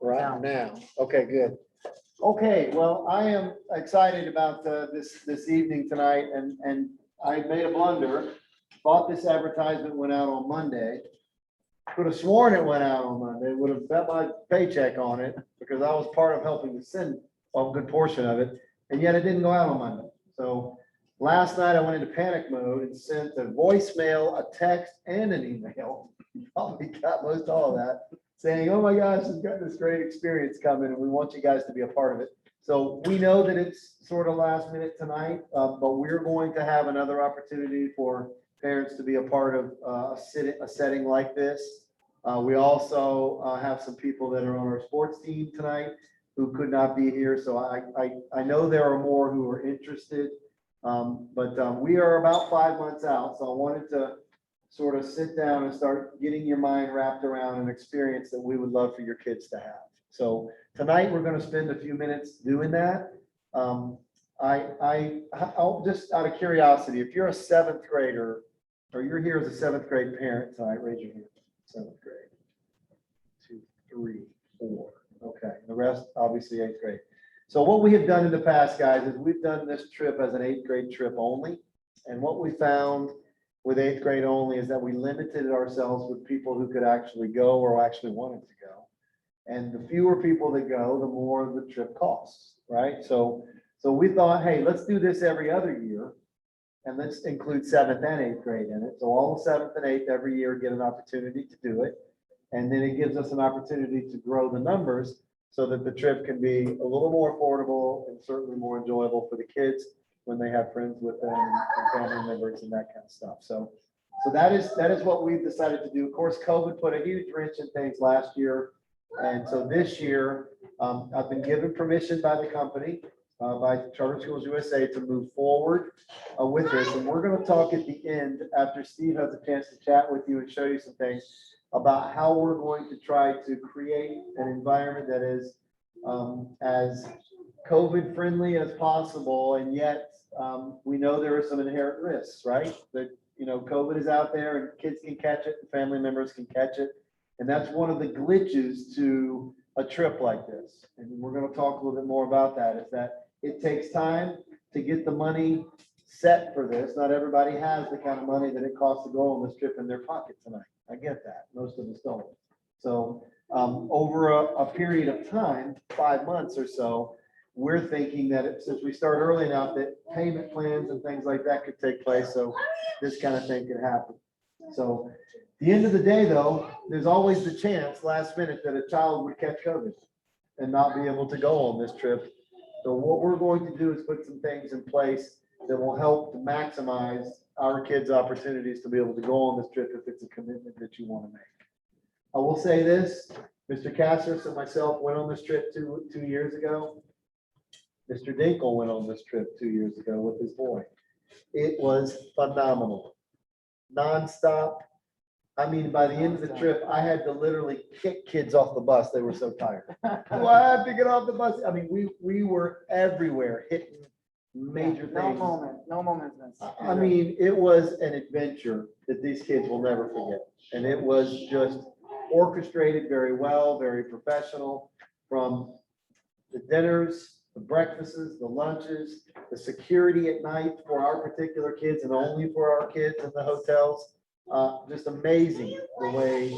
right now. Okay, good. Okay, well, I am excited about this evening tonight, and I made a blunder. Thought this advertisement went out on Monday. Could have sworn it went out on Monday, would have bet my paycheck on it, because I was part of helping to send a good portion of it, and yet it didn't go out on Monday. So last night I went into panic mode and sent a voicemail, a text, and an email. You probably got most all of that, saying, oh my gosh, we've got this great experience coming, and we want you guys to be a part of it. So we know that it's sort of last minute tonight, but we're going to have another opportunity for parents to be a part of a setting like this. We also have some people that are on our sports team tonight who could not be here. So I know there are more who are interested, but we are about 5 months out. So I wanted to sort of sit down and start getting your mind wrapped around an experience that we would love for your kids to have. So tonight we're going to spend a few minutes doing that. I'll just out of curiosity, if you're a seventh grader or you're here as a seventh grade parent tonight, raise your hand. Seventh grade. 2, 3, 4. Okay. The rest, obviously eighth grade. So what we have done in the past, guys, is we've done this trip as an eighth grade trip only. And what we found with eighth grade only is that we limited ourselves with people who could actually go or actually wanted to go. And the fewer people that go, the more the trip costs, right? So we thought, hey, let's do this every other year. And let's include seventh and eighth grade in it. So all the seventh and eighth every year get an opportunity to do it. And then it gives us an opportunity to grow the numbers so that the trip can be a little more affordable and certainly more enjoyable for the kids when they have friends with them and family members and that kind of stuff. So that is what we've decided to do. Of course, COVID put a huge wrench in things last year. And so this year, I've been given permission by the company, by Charter Schools USA, to move forward with this. And we're going to talk at the end, after Steve has a chance to chat with you and show you some things about how we're going to try to create an environment that is as COVID friendly as possible. And yet we know there are some inherent risks, right? That, you know, COVID is out there and kids can catch it, and family members can catch it. And that's one of the glitches to a trip like this. And we're going to talk a little bit more about that, is that it takes time to get the money set for this. Not everybody has the kind of money that it costs to go on this trip in their pocket tonight. I get that. Most of us don't. So over a period of time, 5 months or so, we're thinking that since we start early enough, that payment plans and things like that could take place. So this kind of thing could happen. So at the end of the day, though, there's always the chance last minute that a child would catch COVID and not be able to go on this trip. So what we're going to do is put some things in place that will help to maximize our kids' opportunities to be able to go on this trip if it's a commitment that you want to make. I will say this, Mr. Cassis and myself went on this trip two years ago. Mr. Dinkle went on this trip 2 years ago with his boy. It was phenomenal. Nonstop. I mean, by the end of the trip, I had to literally kick kids off the bus. They were so tired. Do I have to get off the bus? I mean, we were everywhere hitting major things. No moment. I mean, it was an adventure that these kids will never forget. And it was just orchestrated very well, very professional, from the dinners, the breakfasts, the lunches, the security at night for our particular kids and only for our kids in the hotels. Just amazing the way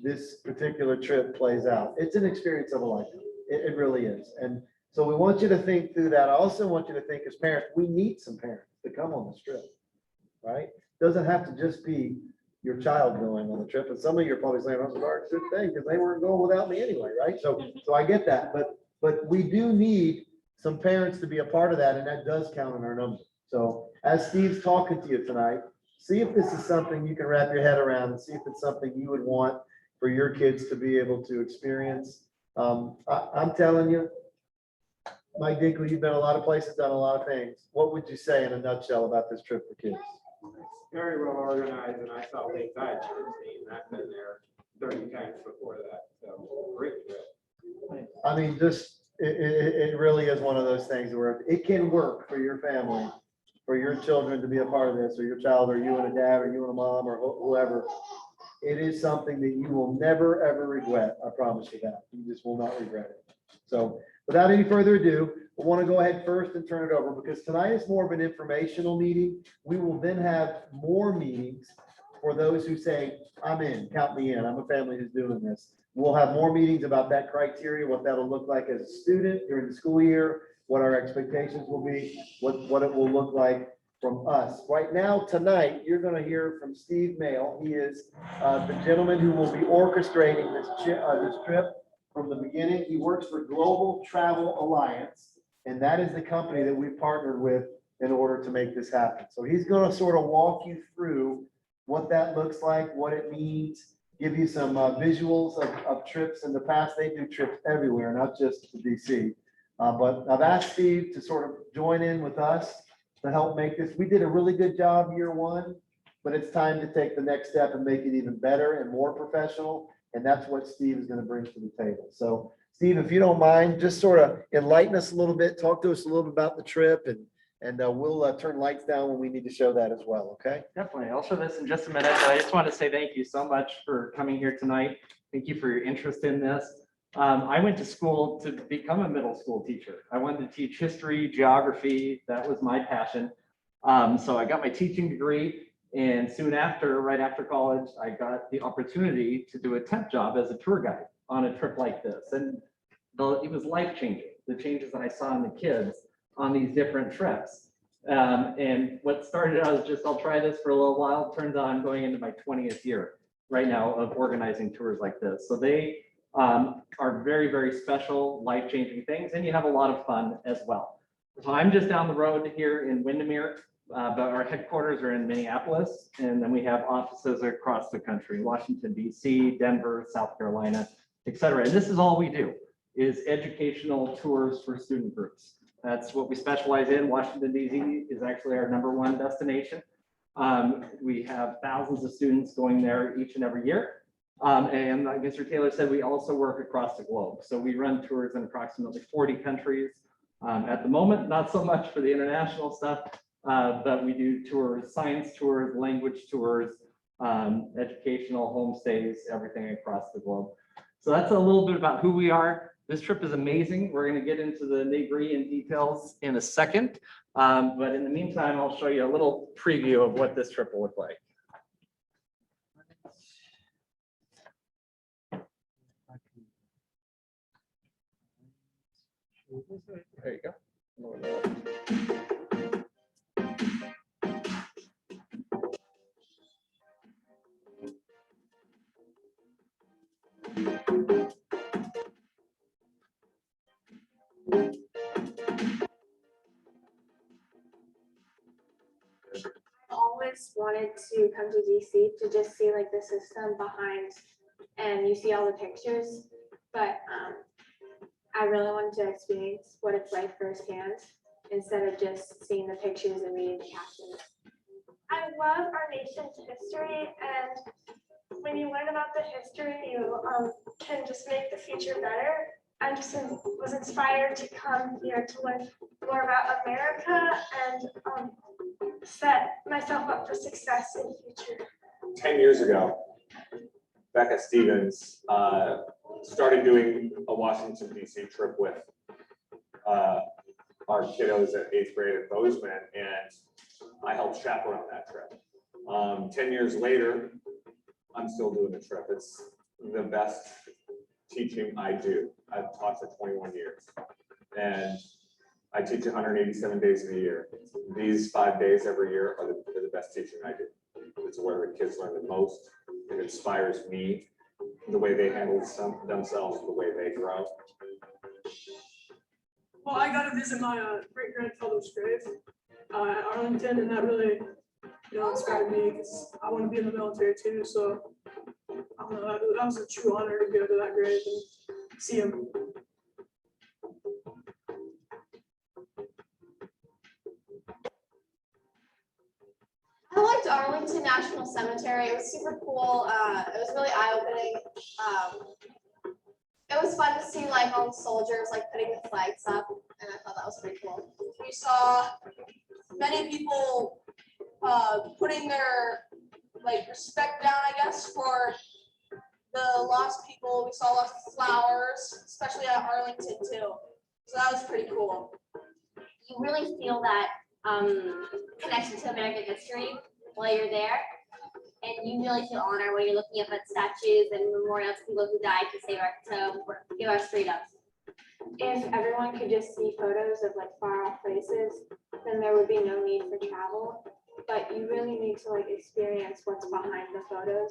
this particular trip plays out. It's an experience of a lifetime. It really is. And so we want you to think through that. I also want you to think, as parents, we need some parents to come on this trip, right? Doesn't have to just be your child going on the trip. And some of you are probably saying, "That's a hard good thing because they weren't going without me anyway," right? So I get that, but we do need some parents to be a part of that, and that does count in our number. So as Steve's talking to you tonight, see if this is something you can wrap your head around and see if it's something you would want for your kids to be able to experience. I'm telling you, Mike Dinkle, you've been a lot of places, done a lot of things. What would you say in a nutshell about this trip for kids? Very well organized, and I saw the entire team. I've been there 30 times before that, so great trip. I mean, just, it really is one of those things where it can work for your family, for your children to be a part of this, or your child, or you and a dad, or you and a mom, or whoever. it is something that you will never, ever regret. I promise you that. You just will not regret it. So without any further ado, I want to go ahead first and turn it over because tonight is more of an informational meeting. We will then have more meetings for those who say, I'm in, count me in. I'm a family who's doing this. We'll have more meetings about that criteria, what that'll look like as a student during the school year, what our expectations will be, what it will look like from us. Right now, tonight, you're going to hear from Steve Mail. He is the gentleman who will be orchestrating this trip from the beginning. He works for Global Travel Alliance, and that is the company that we've partnered with in order to make this happen. So he's going to sort of walk you through what that looks like, what it means, give you some visuals of trips in the past. They do trips everywhere, not just to DC. But I've asked Steve to sort of join in with us to help make this. We did a really good job year one, but it's time to take the next step and make it even better and more professional. And that's what Steve is going to bring to the table. So Steve, if you don't mind, just sort of enlighten us a little bit, talk to us a little bit about the trip, and we'll turn lights down when we need to show that as well, okay? Definitely. I'll show this in just a minute, but I just want to say thank you so much for coming here tonight. Thank you for your interest in this. I went to school to become a middle school teacher. I wanted to teach history, geography. That was my passion. So I got my teaching degree, and soon after, right after college, I got the opportunity to do a temp job as a tour guide on a trip like this. And it was life-changing, the changes that I saw in the kids on these different trips. And what started out as just, I'll try this for a little while, turns out I'm going into my 20th year right now of organizing tours like this. So they are very, very special, life-changing things, and you have a lot of fun as well. So I'm just down the road here in Windermere, but our headquarters are in Minneapolis, and then we have offices across the country, Washington, DC, Denver, South Carolina, et cetera. And this is all we do, is educational tours for student groups. That's what we specialize in. Washington, DC is actually our #1 destination. We have thousands of students going there each and every year. And like Mr. Taylor said, we also work across the globe. So we run tours in approximately 40 countries. At the moment, not so much for the international stuff, but we do tours, science tours, language tours, educational homestays, everything across the globe. So that's a little bit about who we are. This trip is amazing. We're going to get into the nitty-gritty and details in a second. But in the meantime, I'll show you a little preview of what this trip will look like. There you go. Always wanted to come to DC to just see like the system behind, and you see all the pictures, but I really wanted to experience what it's like firsthand instead of just seeing the pictures and reading the captions. I love our nation's history, and when you learn about the history, you can just make the future better. I just was inspired to come here to learn more about America and set myself up for success in the future. 10 years ago, Becca Stevens started doing a Washington, D.C. trip with our kiddos at 8th grade at Bozeman, and I helped chaperone that trip. 10 years later, I'm still doing the trip. It's the best teaching I do. I've taught for 21 years, and I teach 187 days in a year. These 5 days every year are the best teaching I do. It's where the kids learn the most. It inspires me, the way they handle themselves, the way they grow. Well, I got to visit my great-grandfather's grave at Arlington, and that really, inspired me because I want to be in the military too. So I don't know, that was a true honor to go to that grave and see him. I liked Arlington National Cemetery. It was super cool. It was really eye-opening. It was fun to see like all the soldiers like putting the flags up, and I thought that was pretty cool. We saw many people putting their like respect down, I guess, for the lost people. We saw lots of flowers, especially at Arlington too. So that was pretty cool. You really feel that connection to American history while you're there. And you really feel honor when you're looking up at statues and memorials to people who died to save to give us freedom. If everyone could just see photos of like far off places, then there would be no need for travel. But you really need to like experience what's behind the photos.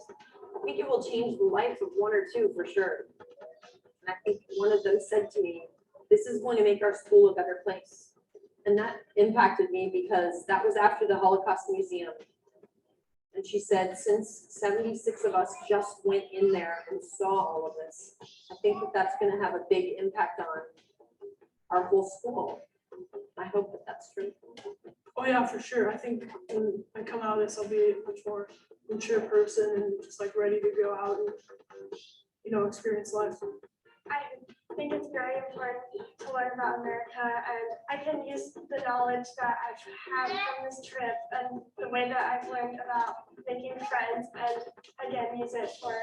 I think it will change the life of one or two for sure. And I think one of them said to me, this is going to make our school a better place. And that impacted me because that was after the Holocaust Museum. And she said, since 76 of us just went in there and saw all of this, I think that that's going to have a big impact on our whole school. I hope that that's true. Oh yeah, for sure. I think when I come out of this, I'll be a much more mature person and just like ready to go out and, you know, experience life. I think it's very important to learn about America, and I can use the knowledge that I've had from this trip and the way that I've learned about making friends, and again, use it for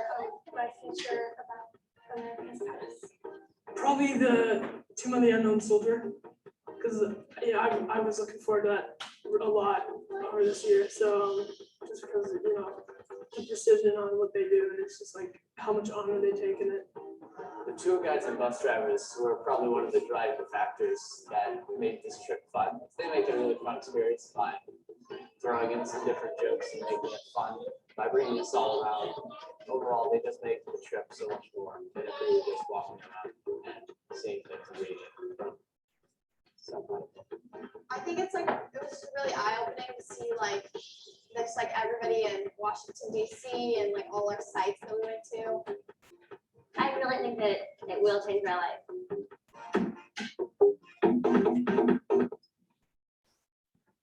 my future about America's past. Probably the Tomb of the Unknown Soldier, because I was looking forward to that a lot over this year. So just because, you know, the precision on what they do, and it's just like how much honor they take in it. The tour guides and bus drivers were probably one of the driving factors that made this trip fun. They make a really fun experience by throwing in some different jokes and making it fun by bringing us all around. Overall, they just make the trip so much more than if we were just walking around and seeing things and reading it. So, I think it's like, it was really eye-opening to see like, just like everybody in Washington DC and like all our sites that we went to. I really think that it will change my life.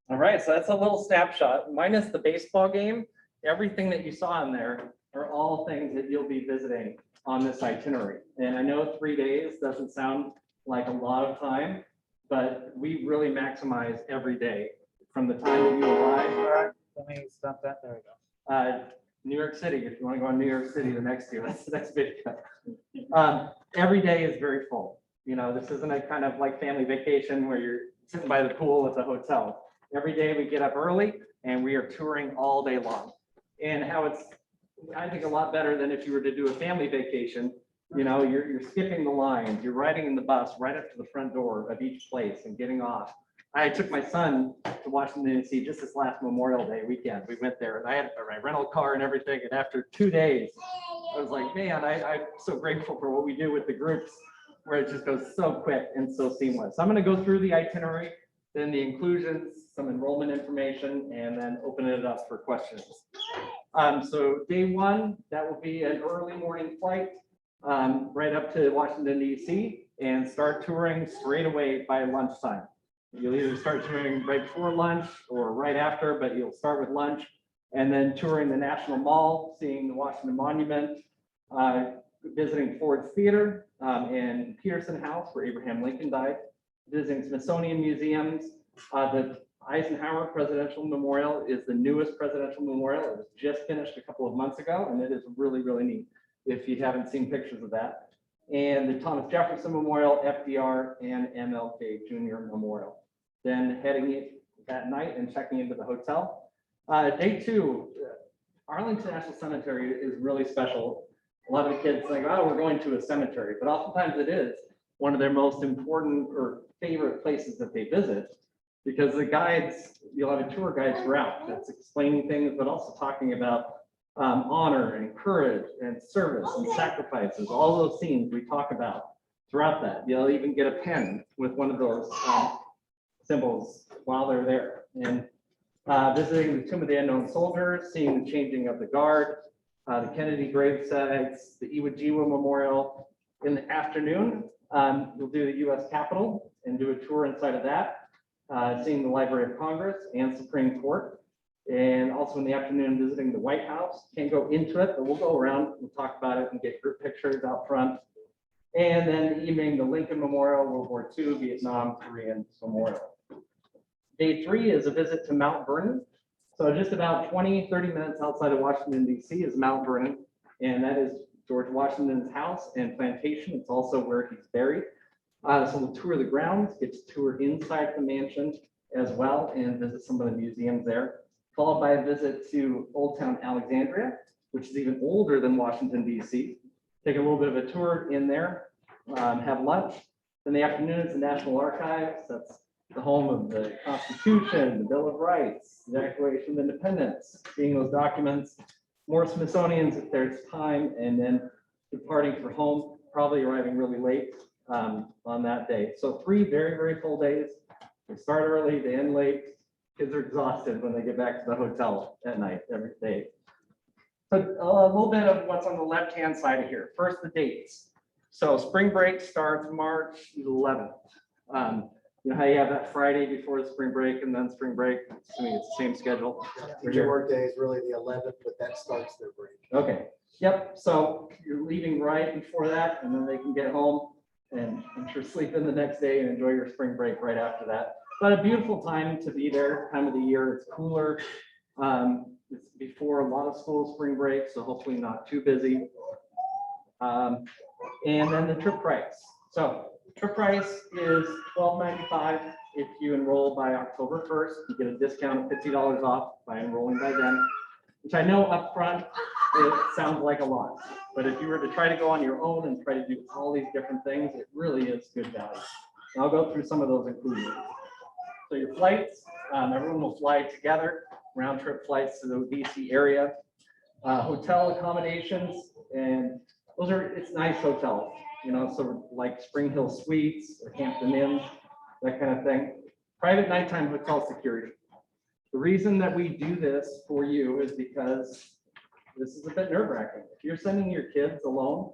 All right, so that's a little snapshot, minus the baseball game. Everything that you saw in there are all things that you'll be visiting on this itinerary. And I know 3 days doesn't sound like a lot of time, but we really maximize every day from the time that you arrive. All right, let me stop that. There we go. New York City, if you want to go to New York City the next year, that's the next video. Every day is very full. You know, this isn't a kind of like family vacation where you're sitting by the pool at the hotel. Every day we get up early and we are touring all day long. And how it's, I think, a lot better than if you were to do a family vacation. You know, you're skipping the lines, you're riding in the bus right up to the front door of each place and getting off. I took my son to Washington DC just this last Memorial Day weekend. We went there and I had my rental car and everything. And after 2 days, I was like, man, I'm so grateful for what we do with the groups where it just goes so quick and so seamless. I'm going to go through the itinerary, then the inclusions, some enrollment information, and then open it up for questions. So day one, that will be an early morning flight right up to Washington DC and start touring straight away by lunchtime. You'll either start touring right before lunch or right after, but you'll start with lunch and then touring the National Mall, seeing the Washington Monument, visiting Ford's Theater and Peterson House where Abraham Lincoln died, visiting Smithsonian museums. The Eisenhower Presidential Memorial is the newest presidential memorial. It was just finished a couple of months ago, and it is really, really neat if you haven't seen pictures of that. And the Thomas Jefferson Memorial, FDR, and MLK Jr. Memorial. Then heading in that night and checking into the hotel. Day two, Arlington National Cemetery is really special. A lot of the kids think, oh, we're going to a cemetery, but oftentimes it is one of their most important or favorite places that they visit, because the guides, you'll have a tour guide throughout that's explaining things, but also talking about honor and courage and service and sacrifices, all those scenes we talk about throughout that. You'll even get a pen with one of those symbols while they're there. And visiting the Tomb of the Unknown Soldiers, seeing the changing of the guard, the Kennedy grave sites, the Iwo Jima Memorial. In the afternoon, we'll do the US Capitol and do a tour inside of that, seeing the Library of Congress and Supreme Court. And also in the afternoon, visiting the White House. Can't go into it, but we'll go around, we'll talk about it and get group pictures out front. And then the evening, the Lincoln Memorial, World War II, Vietnam, Korean Memorial. Day three is a visit to Mount Vernon. So just about 20, 30 minutes outside of Washington DC is Mount Vernon, and that is George Washington's house and plantation. It's also where he's buried. So we'll tour the grounds, get to tour inside the mansion as well and visit some of the museums there, followed by a visit to Old Town Alexandria, which is even older than Washington DC. Take a little bit of a tour in there, have lunch. In the afternoon, it's the National Archives. That's the home of the Constitution, the Bill of Rights, the Declaration of Independence, seeing those documents, more Smithsonian's if there's time, and then departing for home, probably arriving really late on that day. So 3 very, very full days. They start early, they end late. Kids are exhausted when they get back to the hotel at night every day. So a little bit of what's on the left-hand side of here. First, the dates. So spring break starts March 11th. You know how you have that Friday before the spring break and then spring break, assuming it's the same schedule. Your work day is really the 11th, but that starts their break. Okay, yep, so you're leaving right before that, and then they can get home and I'm sure sleep in the next day and enjoy your spring break right after that. But a beautiful time to be there, time of the year, it's cooler. It's before a lot of school spring break, so hopefully not too busy. And then the trip price. So trip price is $12.95 if you enroll by October 1st. You get a discount of $50 off by enrolling by then, which I know upfront it sounds like a lot. But if you were to try to go on your own and try to do all these different things, it really is good value. And I'll go through some of those inclusions. So your flights, everyone will fly together, round trip flights to the DC area. Hotel accommodations, and it's nice hotels, you know, so like Spring Hill Suites or Hampton Inn, that kind of thing. Private nighttime hotel security. The reason that we do this for you is because this is a bit nerve-wracking. If you're sending your kids alone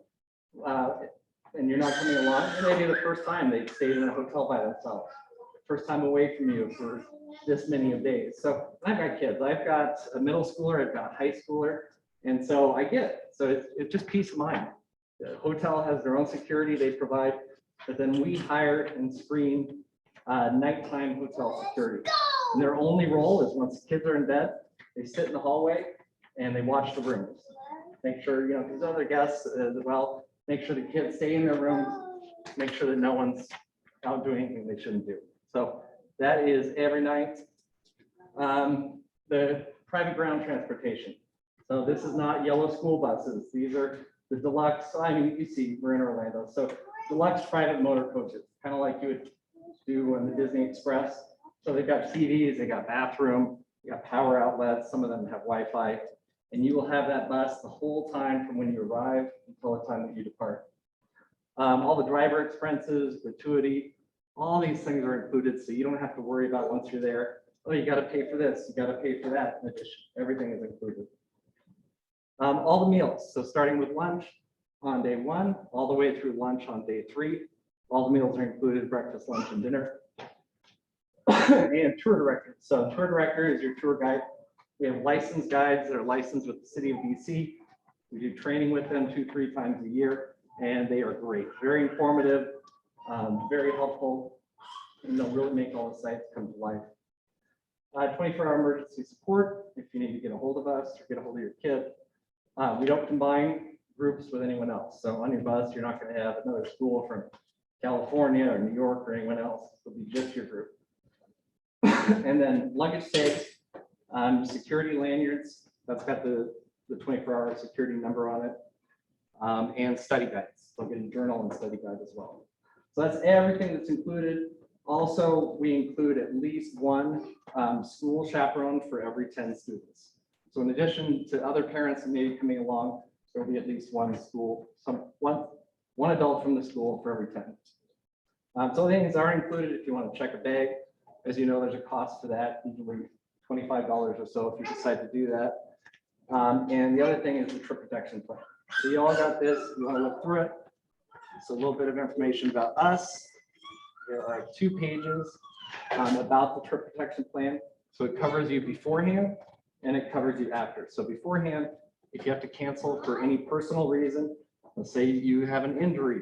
and you're not coming along, it may be the first time they've stayed in a hotel by themselves, first time away from you for this many of days. So I've got kids. I've got a middle schooler, I've got a high schooler, and so I get it. So it's just peace of mind. The hotel has their own security they provide, but then we hire and screen nighttime hotel security. And their only role is once the kids are in bed, they sit in the hallway and they watch the rooms. Make sure, you know, there's other guests as well, make sure the kids stay in their rooms, make sure that no one's out doing anything they shouldn't do. So that is every night. The private ground transportation. So this is not yellow school buses. These are the deluxe, I mean, you see, we're in Orlando. So deluxe private motor coaches, kind of like you would do on the Disney Express. So they've got TVs, they got bathroom, they got power outlets. Some of them have Wi-Fi. And you will have that bus the whole time from when you arrive until the time that you depart. All the driver expenses, gratuity, all these things are included, so you don't have to worry about once you're there, oh, you got to pay for this, you got to pay for that. In addition, everything is included. All the meals, so starting with lunch on day 1, all the way through lunch on day 3, all the meals are included: breakfast, lunch, and dinner. And tour director. So tour director is your tour guide. We have licensed guides that are licensed with the city of DC. We do training with them 2-3 times a year, and they are great, very informative, very helpful, and they'll really make all the sites come to life. 24-hour emergency support if you need to get a hold of us or get a hold of your kid. We don't combine groups with anyone else. So on your bus, you're not going to have another school from California or New York or anyone else. It'll be just your group. And then luggage tags, security lanyards, that's got the 24-hour security number on it, and study guides. They'll get a journal and study guide as well. So that's everything that's included. Also, we include at least one school chaperone for every 10 students. So in addition to other parents that may be coming along, there will be at least one adult from the school for every 10. So things are included if you want to check a bag. As you know, there's a cost to that, usually $25 or so if you decide to do that. And the other thing is the trip protection plan. So you all got this, you want to look through it. It's a little bit of information about us. There are 2 pages about the trip protection plan. So it covers you beforehand and it covers you after. So beforehand, if you have to cancel for any personal reason, let's say you have an injury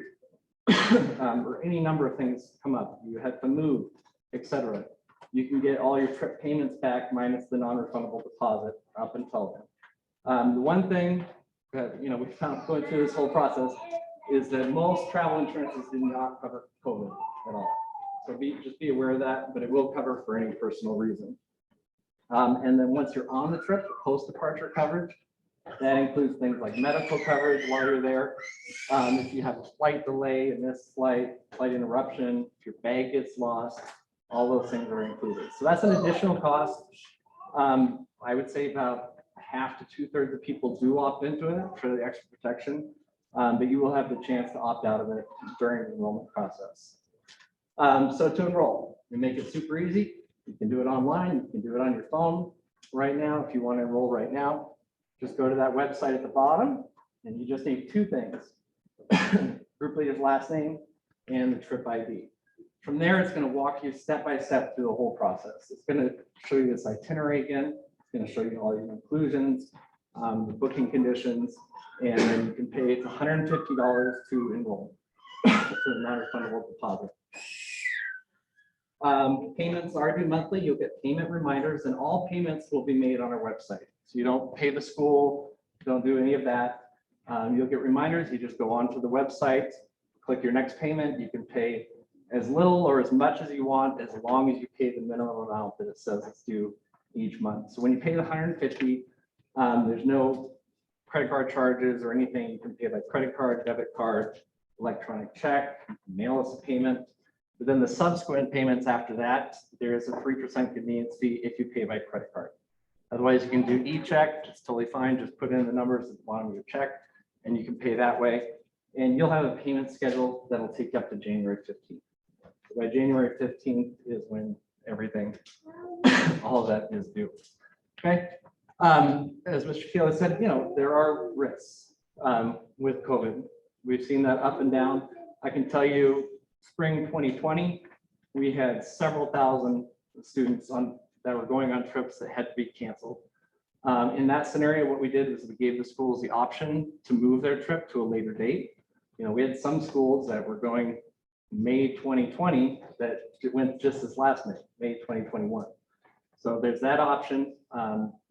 or any number of things come up, you have to move, etc. you can get all your trip payments back minus the non-refundable deposit up until then. The one thing that, you know, we found going through this whole process is that most travel insurances do not cover COVID at all. So just be aware of that, but it will cover for any personal reason. And then once you're on the trip, post-departure coverage, that includes things like medical coverage while you're there. If you have a flight delay, a missed flight interruption, if your bag gets lost, all those things are included. So that's an additional cost. I would say about half to 2/3 of people do opt into it for the extra protection, but you will have the chance to opt out of it during the enrollment process. So to enroll, we make it super easy. You can do it online, you can do it on your phone right now. If you want to enroll right now, just go to that website at the bottom and you just need 2 things. Group leader's last name and the trip ID. From there, it's going to walk you step by step through the whole process. It's going to show you this itinerary again. It's going to show you all your inclusions, the booking conditions, and then you can pay it's $150 to enroll for the non-refundable deposit. Payments are due monthly. You'll get payment reminders, and all payments will be made on our website. So you don't pay the school, don't do any of that. You'll get reminders. You just go onto the website, click your next payment. You can pay as little or as much as you want, as long as you pay the minimum amount that it says it's due each month. So when you pay the $150, there's no credit card charges or anything. You can pay by credit card, debit card, electronic check, mail us a payment. But then the subsequent payments after that, there is a 3% convenience fee if you pay by credit card. Otherwise, you can do e-check. It's totally fine. Just put in the numbers at the bottom of your check and you can pay that way. And you'll have a payment schedule that'll take you up to January 15th. So by January 15th is when everything, all of that is due. Okay. As Mr. Keeler said, you know, there are risks with COVID. We've seen that up and down. I can tell you, spring 2020, we had several thousand students that were going on trips that had to be canceled. In that scenario, what we did was we gave the schools the option to move their trip to a later date. You know, we had some schools that were going May 2020 that went just this last May 2021. So there's that option.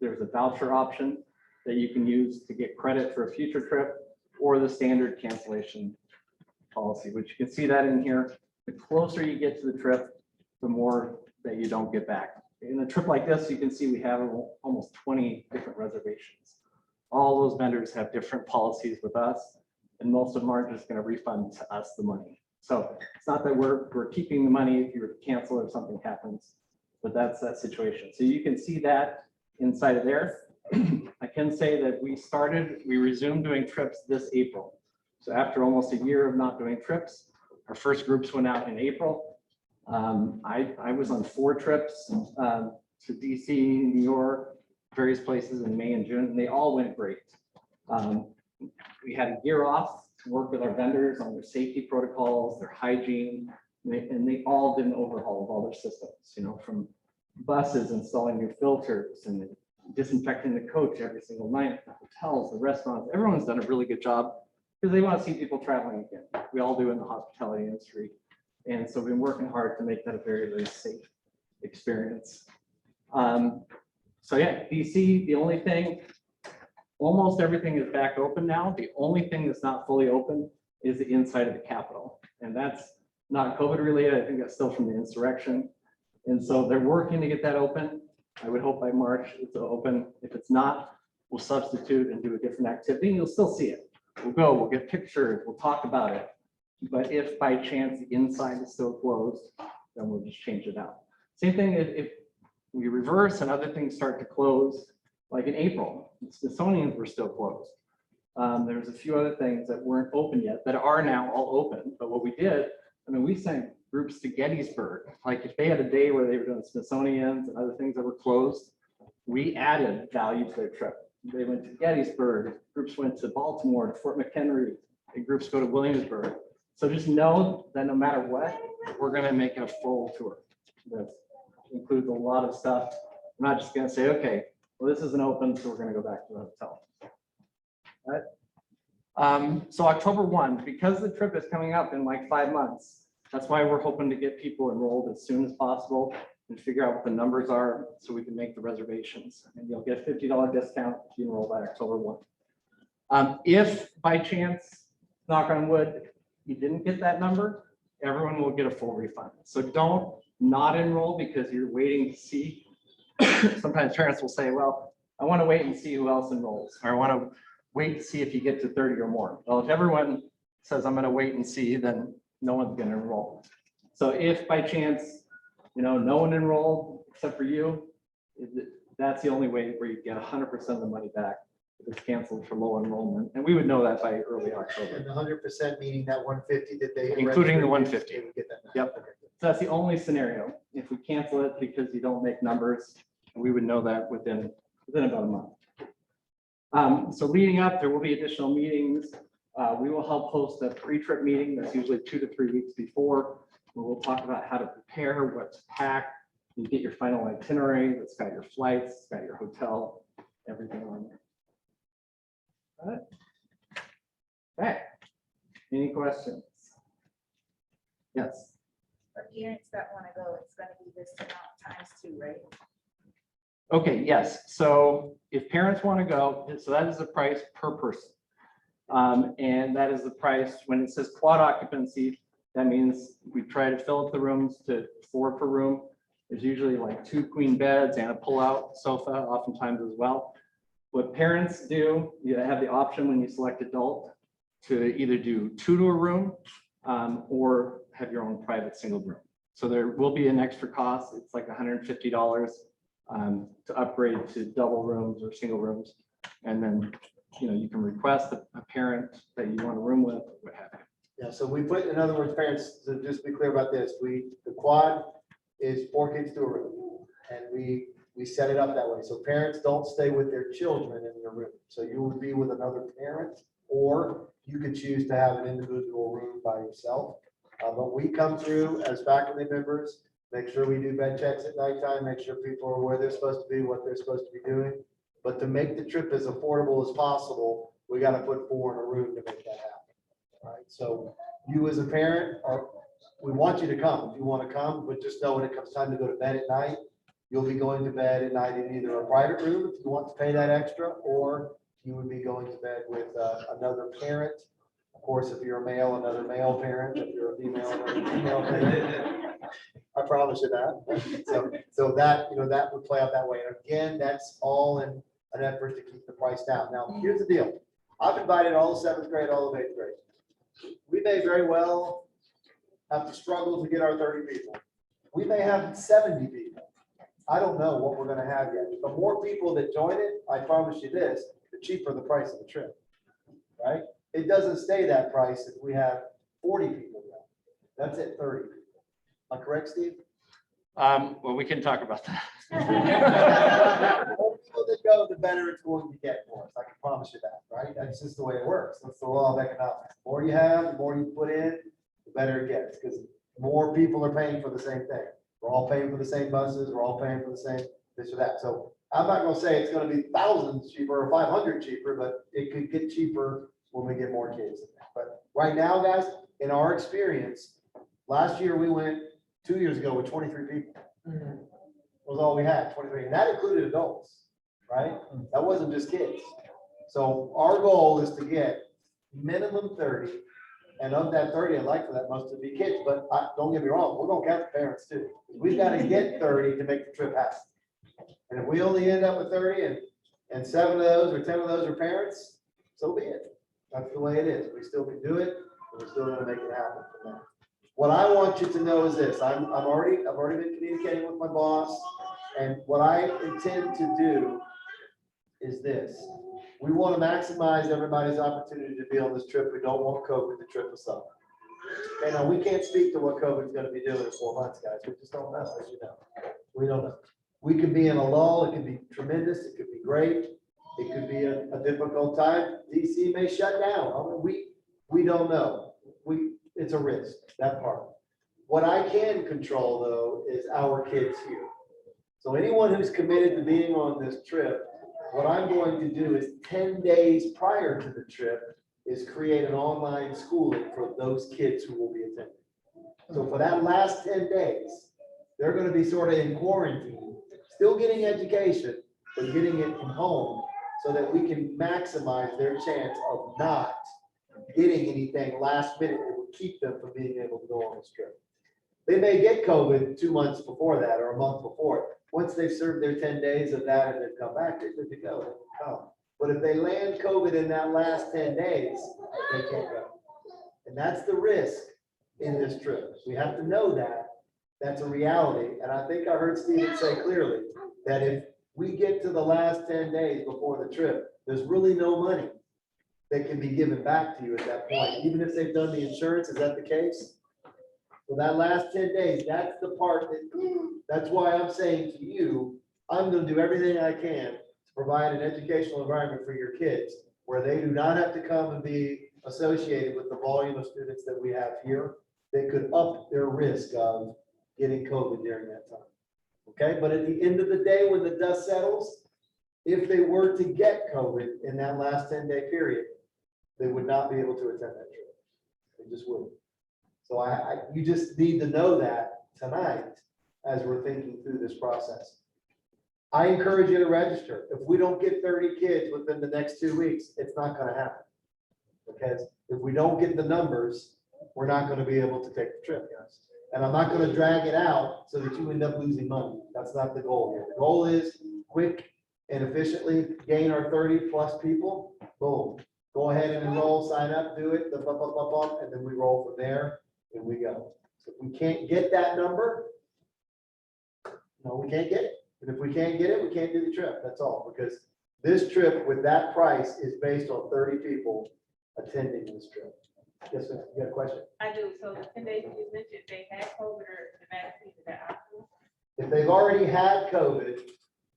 There's a voucher option that you can use to get credit for a future trip, or the standard cancellation policy, which you can see that in here. The closer you get to the trip, the more that you don't get back. In a trip like this, you can see we have almost 20 different reservations. All those vendors have different policies with us, and most of them aren't just going to refund to us the money. So it's not that we're keeping the money if you were to cancel or something happens, but that's that situation. So you can see that inside of there. I can say that we resumed doing trips this April. So after almost a year of not doing trips, our first groups went out in April. I was on 4 trips to DC, New York, various places in May and June, and they all went great. We had a year off to work with our vendors on their safety protocols, their hygiene, and they all did an overhaul of all their systems, you know, from buses installing new filters and disinfecting the coach every single night, the hotels, the restaurants. Everyone's done a really good job because they want to see people traveling again. We all do in the hospitality industry. And so we've been working hard to make that a very, very safe experience. So yeah, DC, the only thing, almost everything is back open now. The only thing that's not fully open is the inside of the Capitol. And that's not COVID related. I think that's still from the insurrection. And so they're working to get that open. I would hope by March it's open. If it's not, we'll substitute and do a different activity. You'll still see it. We'll go, we'll get pictures, we'll talk about it. But if by chance the inside is still closed, then we'll just change it out. Same thing if we reverse and other things start to close, like in April, the Smithsonian's were still closed. There's a few other things that weren't open yet that are now all open. But what we did, I mean, we sent groups to Gettysburg. Like if they had a day where they were doing Smithsonian's and other things that were closed, we added value to their trip. They went to Gettysburg, groups went to Baltimore, to Fort McHenry, and groups go to Williamsburg. So just know that no matter what, we're going to make it a full tour. That includes a lot of stuff. I'm not just going to say, okay, well, this isn't open, so we're going to go back to the hotel. All right. So October 1, because the trip is coming up in like 5 months, that's why we're hoping to get people enrolled as soon as possible. and figure out what the numbers are so we can make the reservations. And you'll get a $50 discount if you enroll by October 1. If by chance, knock on wood, you didn't get that number, everyone will get a full refund. So don't not enroll because you're waiting to see. Sometimes parents will say, well, I want to wait and see who else enrolls, or I want to wait to see if you get to 30 or more. Well, if everyone says I'm going to wait and see, then no one's going to enroll. So if by chance, no one enrolled except for you, that's the only way where you get 100% of the money back if it's canceled for low enrollment. And we would know that by early October. And 100% meaning that 150 that they. Including the 150. they would get that back. Yep. Okay, good. So that's the only scenario. If we cancel it because you don't make numbers, we would know that within about a month. So leading up, there will be additional meetings. We will help host a pre-trip meeting that's usually 2 to 3 weeks before, where we'll talk about how to prepare, what to pack. You get your final itinerary that's got your flights, it's got your hotel, everything on there. All right. Okay. Any questions? Yes. For parents that want to go, it's going to be this amount times 2, right? Okay, yes. So if parents want to go, so that is the price per person. And that is the price when it says quad occupancy. That means we try to fill up the rooms to 4 per room. There's usually like 2 queen beds and a pull-out sofa, oftentimes as well. What parents do, you have the option when you select adult to either do 2 to a room or have your own private single room. So there will be an extra cost. It's like $150 to upgrade to double rooms or single rooms. And then, you can request a parent that you want a room with, what have you. Yeah, so we put, in other words, parents, to just be clear about this, the quad is 4 kids to a room. And we set it up that way. So parents don't stay with their children in your room. So you would be with another parent, or you could choose to have an individual room by yourself. But we come through as faculty members, make sure we do bed checks at nighttime, make sure people are where they're supposed to be, what they're supposed to be doing. But to make the trip as affordable as possible, we got to put 4 in a room to make that happen. Right? So you as a parent, we want you to come if you want to come, but just know when it comes time to go to bed at night, you'll be going to bed at night in either a private room if you want to pay that extra, or you would be going to bed with another parent. Of course, if you're a male, another male parent. If you're a female, another female parent. I promise you that. So that, that would play out that way. And again, that's all in an effort to keep the price down. Now, here's the deal. I've invited all the 7th grade, all of 8th grade. We may very well have to struggle to get our 30 people. We may have 70 people. I don't know what we're going to have yet. The more people that join it, I promise you this, the cheaper the price of the trip, right? It doesn't stay that price if we have 40 people go. That's it, 30 people. Am I correct, Steve? Well, we can talk about that. The more people that go, the better it's going to get for us. I can promise you that, right? That's just the way it works. That's the law of economics. The more you have, the more you put in, the better it gets, because more people are paying for the same thing. We're all paying for the same buses. We're all paying for the same this or that. So I'm not going to say it's going to be thousands cheaper or 500 cheaper, but it could get cheaper when we get more kids. But right now, guys, in our experience, last year we went 2 years ago with 23 people. Was all we had, 23, and that included adults, right? That wasn't just kids. So our goal is to get minimum 30. And of that 30, I'd like for that most to be kids, but don't get me wrong, we're gonna count the parents too. We've got to get 30 to make the trip happen. And if we only end up with 30 and 7 of those or 10 of those are parents, so be it. That's the way it is. We still can do it, and we're still gonna make it happen from there. What I want you to know is this, I've already been communicating with my boss, and what I intend to do is this. We want to maximize everybody's opportunity to be on this trip. We don't want COVID to trip us up. Okay, now we can't speak to what COVID is going to be doing in 4 months, guys. We just don't know, as you know. We don't know. We could be in a lull. It could be tremendous. It could be great. It could be a difficult time. DC may shut down. I mean, we don't know. It's a risk, that part. What I can control, though, is our kids here. So anyone who's committed to being on this trip, what I'm going to do is 10 days prior to the trip is create an online schooling for those kids who will be attending. So for that last 10 days, they're gonna be sort of in quarantine, still getting education, but getting it from home so that we can maximize their chance of not getting anything last minute that would keep them from being able to go on this trip. They may get COVID 2 months before that or a month before. Once they've served their 10 days of that and they've come back, they're good to go, they can come. But if they land COVID in that last 10 days, they can't go. And that's the risk in this trip. We have to know that. That's a reality. And I think I heard Stephen say clearly that if we get to the last 10 days before the trip, there's really no money that can be given back to you at that point, even if they've done the insurance. Is that the case? So that last 10 days, that's the part that's why I'm saying to you, I'm gonna do everything I can to provide an educational environment for your kids where they do not have to come and be associated with the volume of students that we have here. They could up their risk of getting COVID during that time. Okay, but at the end of the day, when the dust settles, if they were to get COVID in that last 10-day period, they would not be able to attend that trip. They just wouldn't. So you just need to know that tonight as we're thinking through this process. I encourage you to register. If we don't get 30 kids within the next 2 weeks, it's not gonna happen. Because if we don't get the numbers, we're not gonna be able to take the trip, guys. And I'm not gonna drag it out so that you end up losing money. That's not the goal here. The goal is quick and efficiently gain our 30+ people, boom. Go ahead and enroll, sign up, do it, and then we roll from there and we go. So if we can't get that number, no, we can't get it. And if we can't get it, we can't do the trip. That's all. Because this trip with that price is based on 30 people attending this trip. Yes, ma'am. You got a question? I do, so the 10 days you mentioned, they had COVID or the vaccine, is that optional? If they've already had COVID,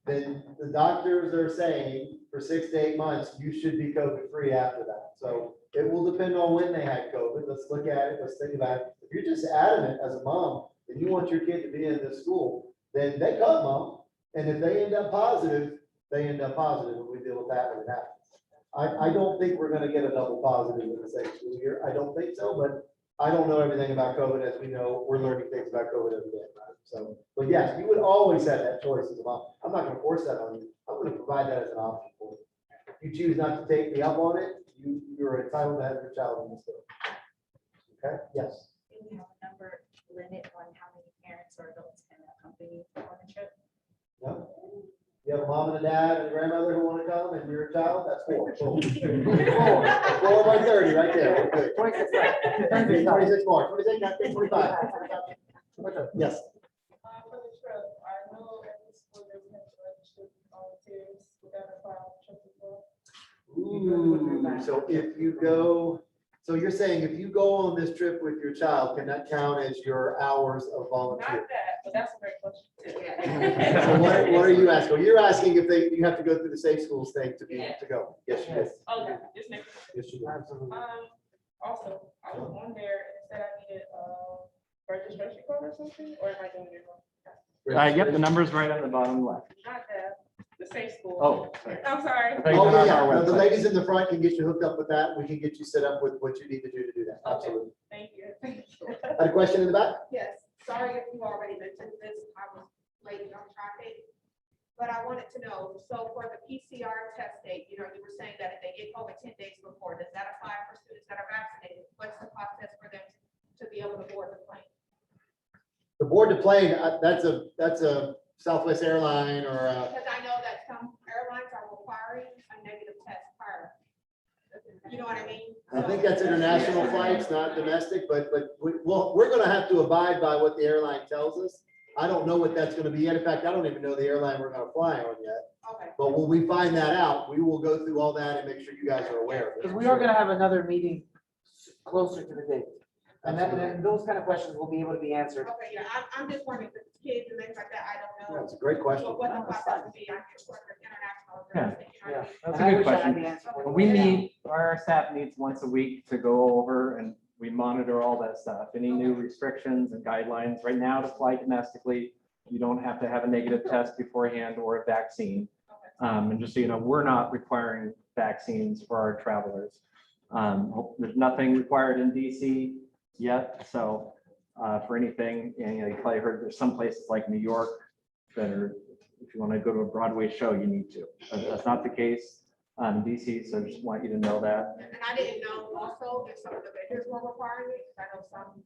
then the doctors are saying for 6 to 8 months, you should be COVID-free after that. So it will depend on when they had COVID. Let's look at it. Let's think about it. If you're just adamant as a mom and you want your kid to be in this school, then they come, mom. And if they end up positive, they end up positive, and we deal with that when it happens. I don't think we're gonna get a double positive in the same school year. I don't think so, but I don't know everything about COVID. As we know, we're learning things about COVID every day, right? So, but yes, you would always have that choice as a mom. I'm not gonna force that on you. I'm gonna provide that as an option for you. If you choose not to take me up on it, you're entitled to have your child in the school. Okay, yes. Do you have a number limit on how many parents or adults can accompany on the trip? No? You have a mom and a dad and a grandmother who want to come and you're a child, that's 4. Boom. 4 by 30 right there. We're good. 26 more, 26, not 25. Yes. For the trip, I know at the school there's registered volunteers without a file trip as well. Ooh, so if you go, so you're saying if you go on this trip with your child, can that count as your hours of volunteer? Not that, but that's a great question. So what are you asking? You're asking if you have to go through the safe schools thing to go. Yes, you do. Okay, just making. Yes, you do. Absolutely. Also, I was on there and it said I needed a registration card or something, or am I doing it wrong? Yep, the number's right on the bottom left. Not the safe school. Oh, sorry. I'm sorry. I think Oh, it's on yeah, our yeah. The website. ladies in the front can get you hooked up with that. We can get you set up with what you need to do that. Absolutely. Thank you. Had a question in the back? Yes, sorry if you already mentioned this, I was late on traffic. But I wanted to know, so for the PCR test date, you were saying that if they get COVID 10 days before, does that apply for students that are vaccinated? What's the process for them to be able to board the plane? The board to plane, that's a Southwest airline or Because I know that some airlines are requiring a negative test prior. You know what I mean? I think that's international flights, not domestic, but we're gonna have to abide by what the airline tells us. I don't know what that's gonna be yet. In fact, I don't even know the airline we're gonna fly on yet. Okay. But when we find that out, we will go through all that and make sure you guys are aware of it. Because we are gonna have another meeting closer to the date. And then those kind of questions will be able to be answered. Okay, yeah, I'm just wondering, for kids and things like that, I don't know. That's a great question. What the process would be, I'm just wondering, international. Yeah, And that's I a good wish I had question. the answer for you. We meet, our staff meets once a week to go over and we monitor all that stuff. Any new restrictions and guidelines. Right now, to fly domestically, you don't have to have a negative test beforehand or a vaccine. And just so you know, we're not requiring vaccines for our travelers. There's nothing required in DC yet, so for anything. And you probably heard there's some places like New York that are, if you want to go to a Broadway show, you need to. But that's not the case in DC, so I just want you to know that. And I didn't know also if some of the vendors were requiring it, because I know some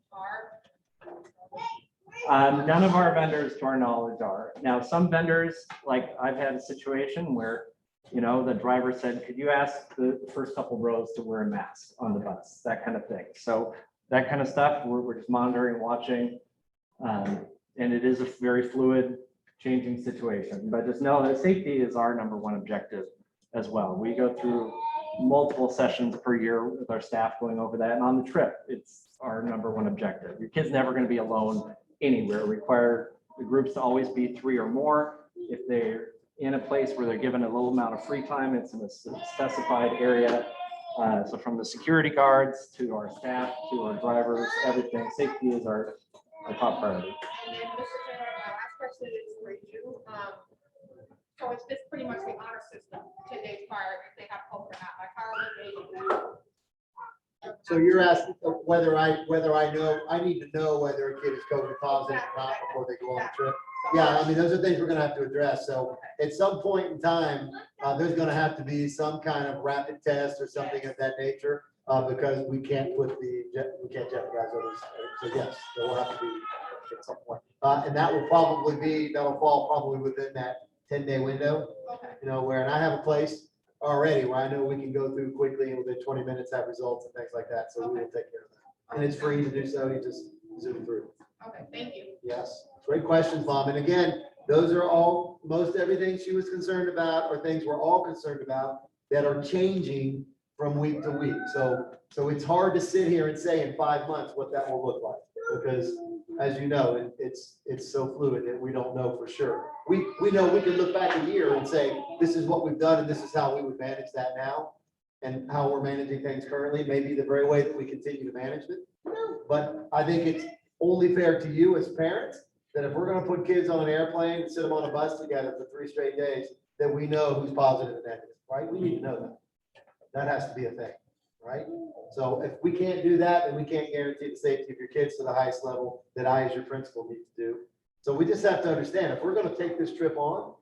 are. None of our vendors, to our knowledge, are. Now, some vendors, like I've had a situation where, you know, the driver said, could you ask the first couple rows to wear a mask on the bus, that kind of thing. So that kind of stuff, we're just monitoring, watching. And it is a very fluid, changing situation, but just know that safety is our #1 objective as well. We go through multiple sessions per year with our staff going over that. And on the trip, it's our #1 objective. Your kid's never going to be alone anywhere. Require the groups to always be 3 or more. If they're in a place where they're given a little amount of free time, it's in a specified area. So from the security guards to our staff, to our drivers, everything, safety is our top priority. And then, Mr. Chair, my last question is for you. So it's pretty much the honor system 10 days prior, if they have COVID or not, like how are they dating? So you're asking whether I know, I need to know whether a kid is COVID positive or not before they go on the trip. Yeah, I mean, those are things we're gonna have to address. So at some point in time, there's gonna have to be some kind of rapid test or something of that nature, because we can't jeopardize others. So yes, there will have to be at some point. And that'll fall probably within that 10-day window, you know, and I have a place already where I know we can go through quickly and within 20 minutes have results and things like that. So we will take care of that. And it's free to do so. You just zoom through. Okay, thank you. Yes, great questions, Bob. And again, those are all, most everything she was concerned about or things we're all concerned about that are changing from week to week. So it's hard to sit here and say in 5 months what that will look like, because as you know, it's so fluid that we don't know for sure. We know we can look back a year and say, this is what we've done and this is how we would manage that now and how we're managing things currently, maybe the very way that we continue to manage it. But I think it's only fair to you as parents that if we're gonna put kids on an airplane and sit them on a bus together for 3 straight days, that we know who's positive and negative, right? We need to know that. That has to be a thing, right? So if we can't do that, then we can't guarantee the safety of your kids to the highest level that I, as your principal, need to do. So we just have to understand, if we're gonna take this trip on,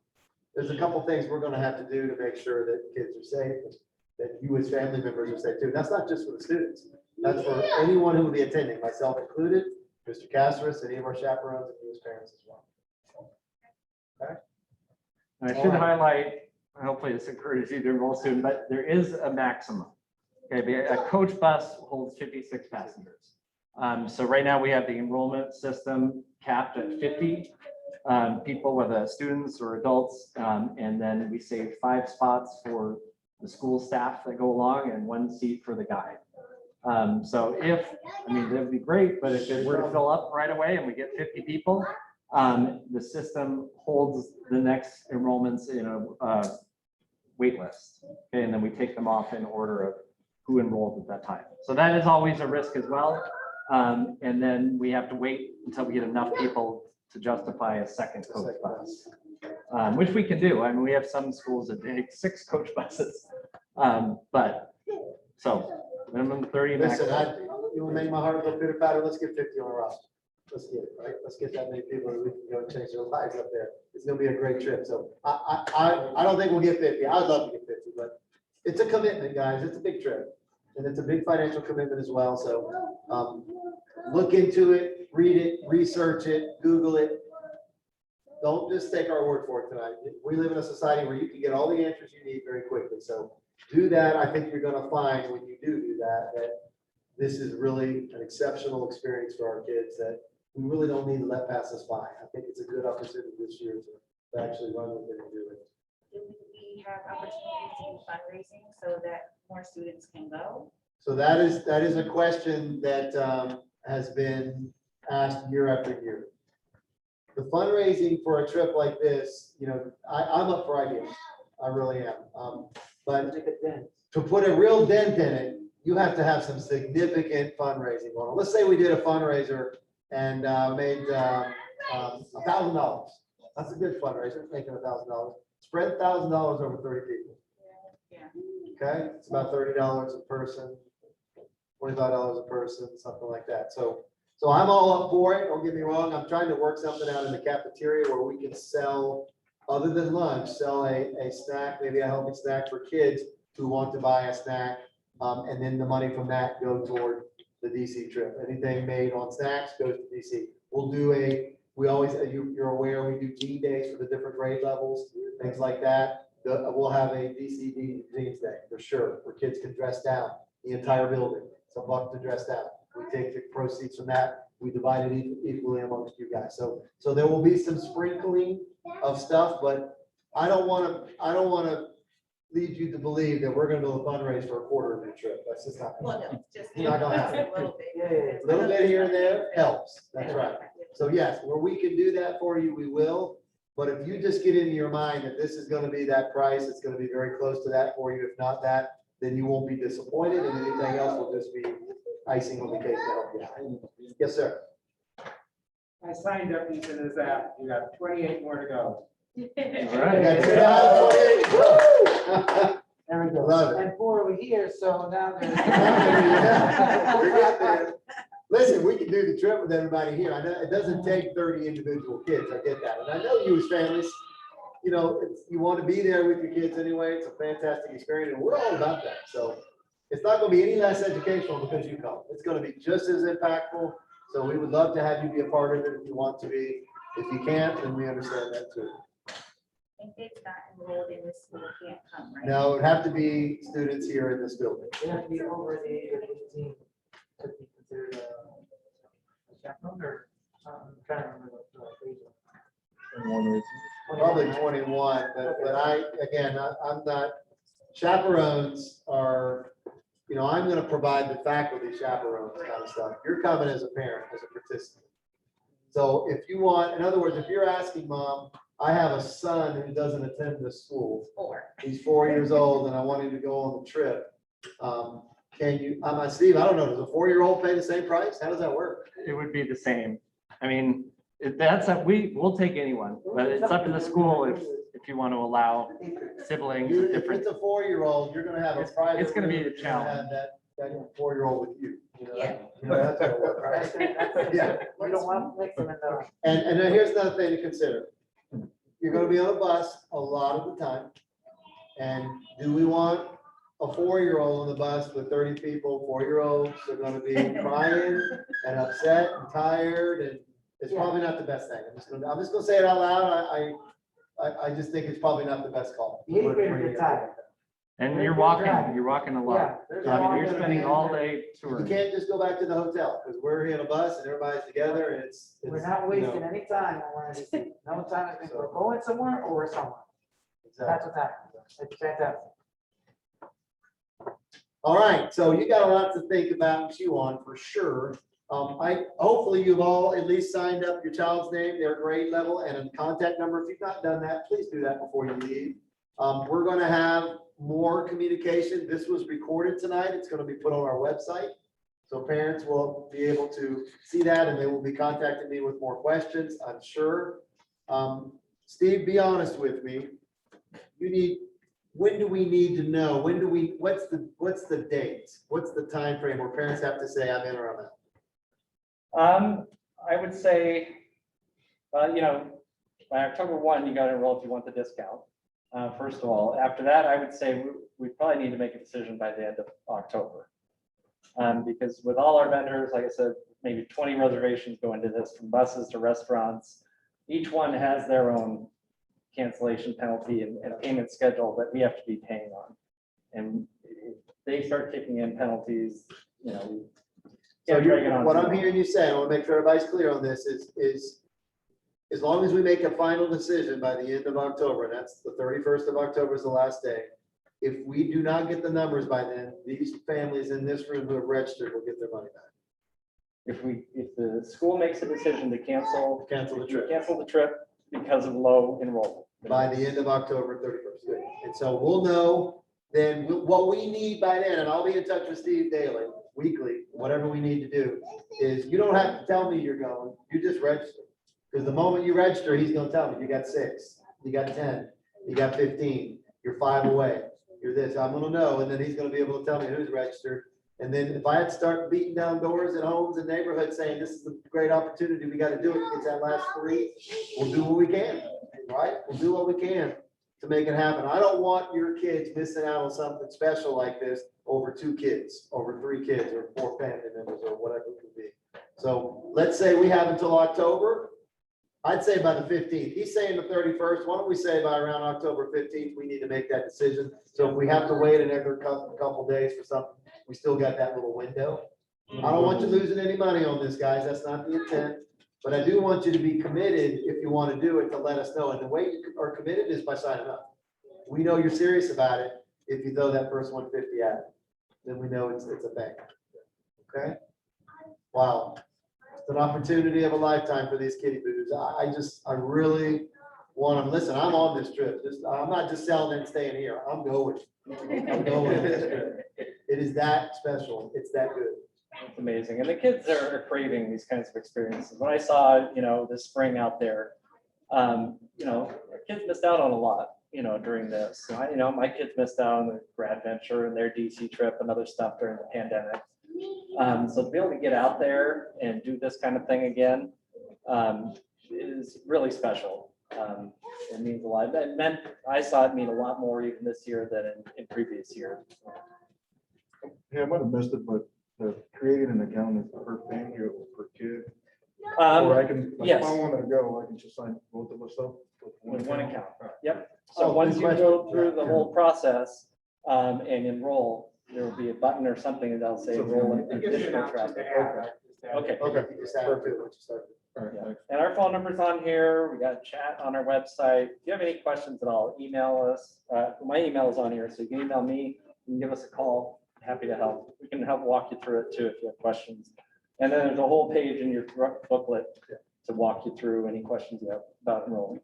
there's a couple things we're gonna have to do to make sure that kids are safe, that you as family members are safe too. That's not just for the students. That's for anyone who will be attending, myself included, Mr. Caceres, any of our chaperones, and you as parents as well. Okay. And I should highlight, hopefully this encourages you to enroll soon, but there is a maximum. Okay, a coach bus holds 56 passengers. So right now we have the enrollment system capped at 50 people, whether students or adults. And then we save 5 spots for the school staff that go along and 1 seat for the guide. So that'd be great, but if it were to fill up right away and we get 50 people, the system holds the next enrollments in a wait list. Okay, and then we take them off in order of who enrolled at that time. So that is always a risk as well. And then we have to wait until we get enough people to justify a second coach bus, which we can do. I mean, we have some schools that take 6 coach buses. So minimum 30. Listen, you will make my heart go pitter patter. Let's get 50 on a roster. Let's get it, right? Let's get that many people that we can go and change their lives up there. It's gonna be a great trip. So I don't think we'll get 50. I'd love to get 50, but it's a commitment, guys. It's a big trip. And it's a big financial commitment as well. So look into it, read it, research it, Google it. Don't just take our word for it tonight. We live in a society where you can get all the answers you need very quickly. So do that. I think you're gonna find when you do that, that this is really an exceptional experience for our kids that we really don't need to let pass us by. I think it's a good opportunity this year to actually run with it and do it. Do we have opportunities to do fundraising so that more students can go? So that is a question that has been asked year after year. The fundraising for a trip like this, you know, I'm up for ideas. I really am. But to put a real dent in it, you have to have some significant fundraising going on. Let's say we did a fundraiser and made $1,000. That's a good fundraiser, making $1,000. Spread $1,000 over 30 people. Okay, it's about $30 a person, $25 a person, something like that. So So I'm all up for it, don't get me wrong, I'm trying to work something out in the cafeteria where we can sell, other than lunch, sell a snack, maybe a healthy snack for kids who want to buy a snack. And then the money from that go toward the DC trip. Anything made on snacks goes to DC. We'll do we always, you're aware, we do teen days for the different grade levels, things like that. We'll have a DC Jeans Day for sure, where kids can dress down, the entire building, it's $1 to dress down. We take the proceeds from that, we divide it equally amongst you guys. So there will be some sprinkling of stuff, but I don't wanna lead you to believe that we're gonna do a fundraise for a quarter of your trip. That's just not. Well, no, just. Not gonna happen. A little bit. A little bit here and there helps, that's right. So yes, where we can do that for you, we will. But if you just get into your mind that this is gonna be that price, it's gonna be very close to that for you. If not that, then you won't be disappointed and anything else will just be icing on the cake to help you out. Yes, sir. I signed up using this app. You got 28 more to go. All We right. got 2 out of 28. Woo! There we go. Love it. And 4 over here, so now We're getting there. Listen, we can do the trip with everybody here. I know it doesn't take 30 individual kids. I get that. And I know you as families, you know, you want to be there with your kids anyway. It's a fantastic experience and we're all about that. So it's not going to be any less educational because you come. It's going to be just as impactful. So we would love to have you be a part of it if you want to be. If you can't, then we understand that too. If it's not enrolled in this school, can't come, right? No, it would have to be students here in this building. they have to be over the age of 18 to be considered a chaperone or, I'm trying to remember what age. Probably 21, but I'm not, chaperones are, you know, I'm gonna provide the faculty chaperones kind of stuff. You're coming as a parent, as a participant. So if you want, in other words, if you're asking mom, I have a son who doesn't attend this school. 4. He's 4 years old and I want him to go on the trip. Can you, Steve, I don't know, does a 4-year-old pay the same price? How does that work? It would be the same. I mean, we'll take anyone, but it's up to the school if you want to allow siblings of If different. it's a 4-year-old, you're gonna have a private. It's gonna be room, a you're gonna have challenge. That 4-year-old with you. You know, Yeah. you know, that's gonna work, right? Yeah. We don't want to mix them in the. And then here's another thing to consider. You're gonna be on a bus a lot of the time. And do we want a 4-year-old on the bus with 30 people, 4-year-olds are gonna be crying and upset and tired, and it's probably not the best thing. I'm just gonna say it out loud. I just think it's probably not the best call. The 8th graders get tired. And They're you're walking a Yeah, lot. there's I a lot mean, you're of spending them. all day You touring. can't just go back to the hotel, because we're in a bus and everybody's together and it's. We're not you know, wasting any time on one of these things. No time, I think we're going somewhere or we're somewhere. exactly. That's what's happening. It's fantastic. All right, so you got a lot to think about and chew on for sure. Hopefully you've all at least signed up your child's name, their grade level and a contact number. If you've not done that, please do that before you leave. We're gonna have more communication. This was recorded tonight. It's gonna be put on our website. So parents will be able to see that and they will be contacting me with more questions, I'm sure. Steve, be honest with me. When do we need to know? What's the date? What's the time frame where parents have to say, I'm in or I'm out? I would say, you know, by October 1, you got to enroll if you want the discount. First of all, after that, I would say we probably need to make a decision by the end of October. Because with all our vendors, like I said, maybe 20 reservations go into this, from buses to restaurants. Each one has their own cancellation penalty and payment schedule that we have to be paying on. And if they start kicking in penalties, you know. So can't drag it on what too I'm long. hearing you say, I want to make sure everybody's clear on this, is as long as we make a final decision by the end of October, and that's the 31st of October is the last day. If we do not get the numbers by then, these families in this room who have registered will get their money back. If the school makes a decision to cancel the trip. cancel the trip because of low enrollment. By the end of October 31st. Good. And so we'll know then what we need by then, and I'll be in touch with Steve daily, weekly, whatever we need to do, is you don't have to tell me you're going, you just register. Because the moment you register, he's gonna tell me, you got 6, you got 10, you got 15, you're 5 away, you're this, I'm gonna know, and then he's gonna be able to tell me who's registered. And then if I had to start beating down doors at homes and neighborhoods saying, this is a great opportunity, we gotta do it, to get that last 3, we'll do what we can, right? We'll do what we can to make it happen. I don't want your kids missing out on something special like this over 2 kids, over 3 kids, or 4 family members, or whatever it could be. So let's say we have until October. I'd say by the 15th. He's saying the 31st. Why don't we say by around October 15th, we need to make that decision. So if we have to wait another couple days for something, we still got that little window. I don't want you losing any money on this, guys. That's not the intent. But I do want you to be committed if you want to do it, to let us know. And the way you are committed is by signing up. We know you're serious about it if you throw that first 150 at it. Then we know it's a thing. Okay? Wow. It's an opportunity of a lifetime for these kitty boos. I really want them. Listen, I'm on this trip. I'm not just selling and staying here. I'm going. I'm going on this trip. It is that special. It's that good. It's amazing. And the kids are craving these kinds of experiences. When I saw, this spring out there, kids missed out on a lot, during this. So my kids missed out on the grad venture and their DC trip and other stuff during the pandemic. So to be able to get out there and do this kind of thing again is really special. It means a lot. I saw it mean a lot more even this year than in previous years. Yeah, I might have missed it, but creating an account is per family or per kid. Or I can, yes. if I want to go, I can just sign both of us up With one account. Yep. Oh, So once good you question. go through the whole process and enroll, there will be a button or something that'll say So enroll in It gives you an additional option traffic. to add, right? Just add Okay. Okay. You just add it to it once you start. All right, Yeah. thanks. And our phone number's on here. We got chat on our website. If you have any questions at all, email us. My email is on here, so you can email me, you can give us a call. Happy to help. We can help walk you through it too if you have questions. And then there's a whole page in your booklet to walk you through any questions you have about enrolling.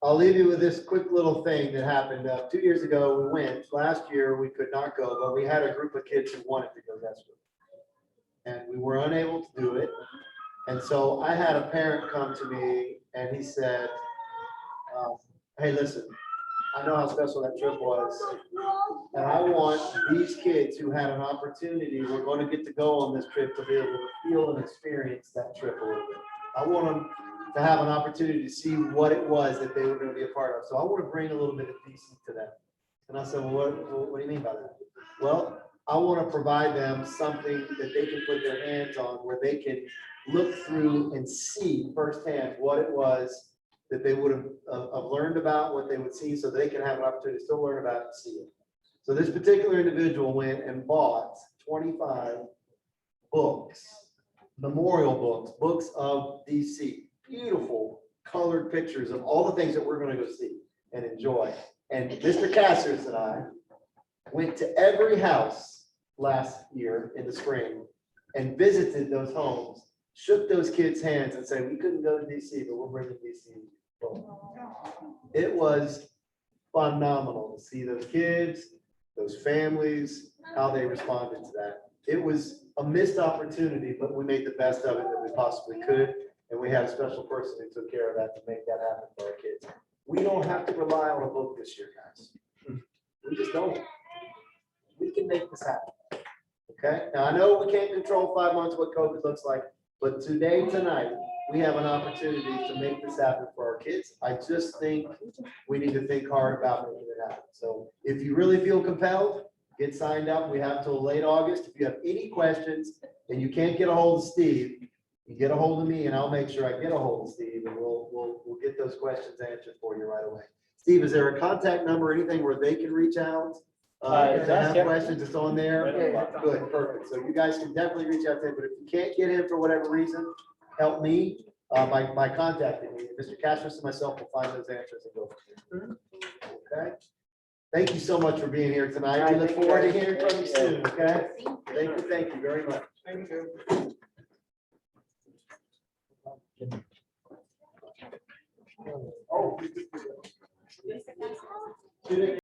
I'll leave you with this quick little thing that happened. 2 years ago, we went. Last year, we could not go, but we had a group of kids who wanted to go. That's what. And we were unable to do it. And so I had a parent come to me and he said, hey, listen, I know how special that trip was. And I want these kids who had an opportunity, we're going to get to go on this trip, to be able to feel and experience that trip a little bit. I want them to have an opportunity to see what it was that they were going to be a part of. So I want to bring a little bit of DC to them. And I said, well, what do you mean by that? Well, I want to provide them something that they can put their hands on, where they can look through and see firsthand what it was that they would have learned about, what they would see, so they can have an opportunity to still learn about it and see it. So this particular individual went and bought 25 books, memorial books, books of DC, beautiful colored pictures of all the things that we're going to go see and enjoy. And Mr. Cassers and I went to every house last year in the spring and visited those homes, shook those kids' hands and said, we couldn't go to DC, but we're bringing DC. It was phenomenal to see those kids, those families, how they responded to that. It was a missed opportunity, but we made the best of it that we possibly could. And we had a special person who took care of that to make that happen for our kids. We don't have to rely on a book this year, guys. We just don't. We can make this happen. Okay, now I know we can't control 5 months what COVID looks like, but today, tonight, we have an opportunity to make this happen for our kids. I just think we need to think hard about making it happen. So if you really feel compelled, get signed up. We have till late August. If you have any questions and you can't get a hold of Steve, you get a hold of me and I'll make sure I get a hold of Steve and we'll get those questions answered for you right away. Steve, is there a contact number or anything where they can reach out? If they have questions, it's on there. Good, perfect. So you guys can definitely reach out to him, but if you can't get him for whatever reason, help me by contacting me. Mr. Castros and myself will find those answers and go from there. Okay? Thank you so much for being here tonight. We look forward to hearing from you soon, okay? Thank you very much. Thank you. Oh.